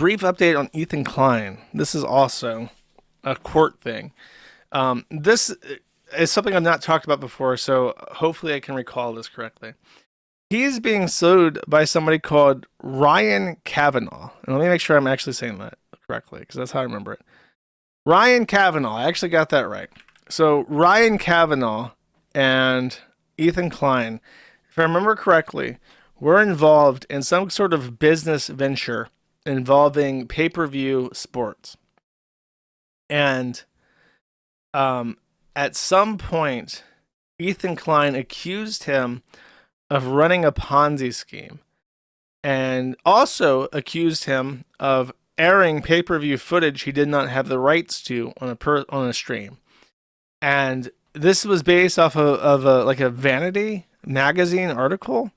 brief update on Ethan Klein. This is also a court thing. This is something I've not talked about before, so hopefully I can recall this correctly. He's being sued by somebody called Ryan Kavanaugh. And let me make sure I'm actually saying that correctly, because that's how I remember it. Ryan Kavanaugh. I actually got that right. So Ryan Kavanaugh and Ethan Klein, if I remember correctly, were involved in some sort of business venture involving pay-per-view sports. And at some point, Ethan Klein accused him of running a Ponzi scheme and also accused him of airing pay-per-view footage he did not have the rights to on a stream. And this was based off of a Vanity magazine article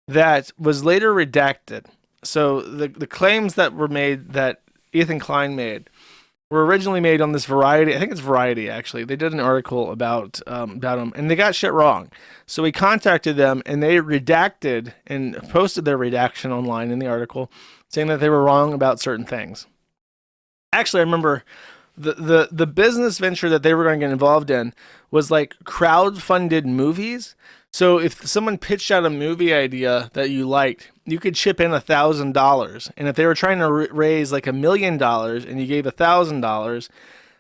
that was later redacted. So the claims that were made, that Ethan Klein made, were originally made on this Variety. I think it's Variety, actually. They did an article about him, and they got shit wrong. So we contacted them, and they redacted and posted their redaction online in the article, saying that they were wrong about certain things. Actually, I remember the business venture that they were going to get involved in was like crowd-funded movies. So if someone pitched out a movie idea that you liked, you could chip in $1,000. And if they were trying to raise like $1 million and you gave $1,000,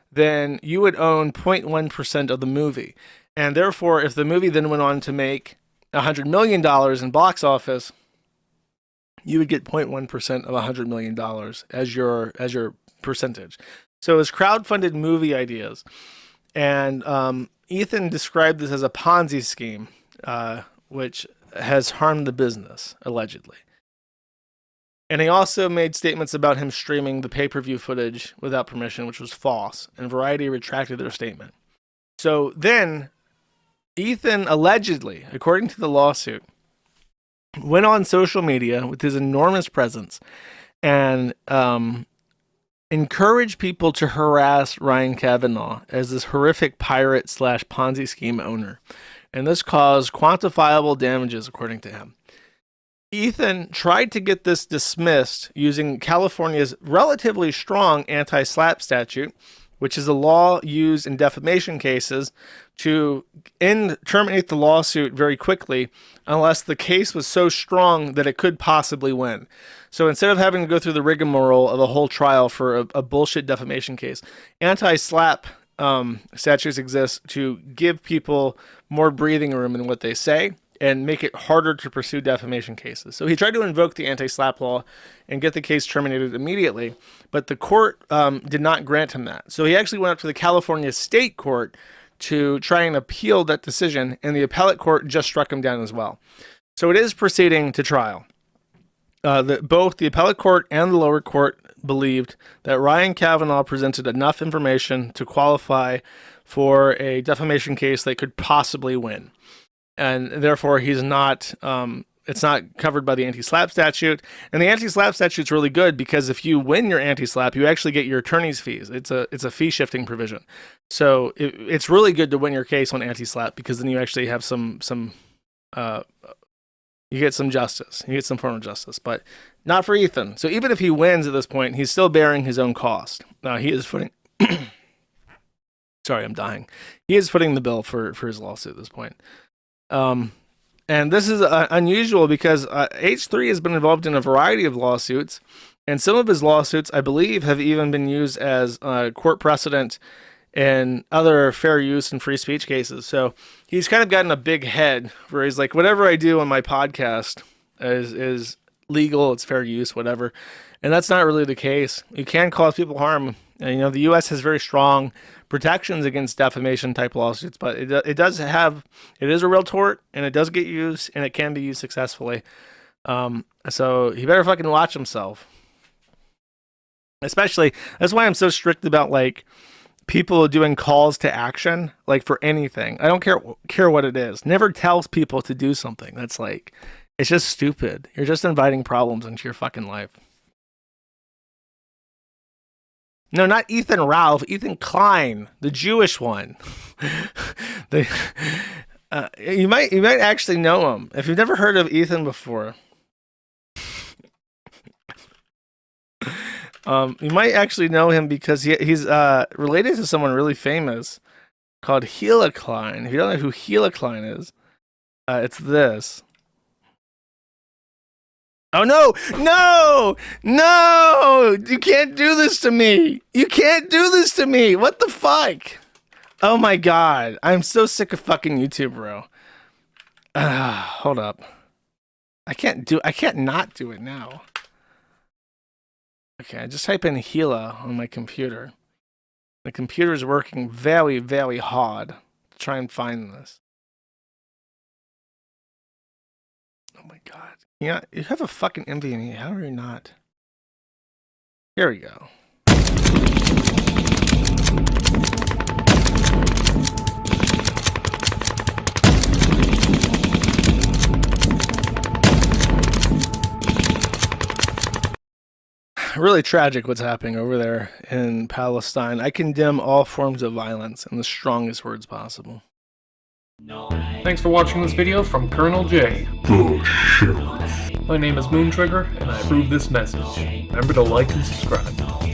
then you would own 0.1% of the movie. And therefore, if the movie then went on to make $100 million in box office, you would get 0.1% of $100 million as your percentage. So it's crowd-funded movie ideas. And Ethan described this as a Ponzi scheme, which has harmed the business, allegedly. And he also made statements about him streaming the pay-per-view footage without permission, which was false, and Variety retracted their statement. So then, Ethan allegedly, according to the lawsuit, went on social media with his enormous presence and encouraged people to harass Ryan Kavanaugh as this horrific pirate / Ponzi scheme owner. And this caused quantifiable damages, according to him. Ethan tried to get this dismissed using California's relatively strong anti-SLAPP statute, which is a law used in defamation cases to terminate the lawsuit very quickly unless the case was so strong that it could possibly win. So instead of having to go through the rigmarole of a whole trial for a bullshit defamation case, anti-SLAPP statutes exist to give people more breathing room in what they say and make it harder to pursue defamation cases. So he tried to invoke the anti-SLAPP law and get the case terminated immediately, but the court did not grant him that. So he actually went up to the California State Court to try and appeal that decision, and the appellate court just struck him down as well. So it is proceeding to trial. Both the appellate court and the lower court believed that Ryan Kavanaugh presented enough information to qualify for a defamation case they could possibly win. And therefore, he's not. It's not covered by the anti-SLAPP statute. And the anti-SLAPP statute is really good because if you win your anti-SLAPP, you actually get your attorney's fees. It's a fee shifting provision. So it's really good to win your case on anti-SLAPP because then you actually have some you get some justice. You get some form of justice, but not for Ethan. So even if he wins at this point, he's still bearing his own cost. He is footing. Sorry, I'm dying. He is footing the bill for his lawsuit at this point. And this is unusual because H3 has been involved in a variety of lawsuits, and some of his lawsuits, I believe, have even been used as court precedent in other fair use and free speech cases. So he's kind of gotten a big head where he's like, whatever I do on my podcast is legal, it's fair use, whatever. And that's not really the case. You can cause people harm. And, the U.S. has very strong protections against defamation type lawsuits, but it is a real tort, and it does get used, and it can be used successfully. So he better fucking watch himself. Especially, that's why I'm so strict about people doing calls to action, for anything. I don't care what it is. Never tells people to do something. That's it's just stupid. You're just inviting problems into your fucking life. No, not Ethan Ralph. Ethan Klein, the Jewish one. You might actually know him if you've never heard of Ethan before. You might actually know him because he's related to someone really famous called Gila Klein. If you don't know who Gila Klein is, it's this. Oh no! No! No! You can't do this to me! You can't do this to me! What the fuck? Oh my god. I'm so sick of fucking YouTube, bro. Hold up. I can't not do it now. Okay, I just type in Gila on my computer. The computer is working very, very hard to try and find this. Oh my god. Yeah, you have a fucking envy in me. How are you not? Here we go. Really tragic what's happening over there in Palestine. I condemn all forms of violence in the strongest words possible. Thanks for watching this video from Colonel J. My name is Moontrigger, and I approve this message. Remember to like and subscribe.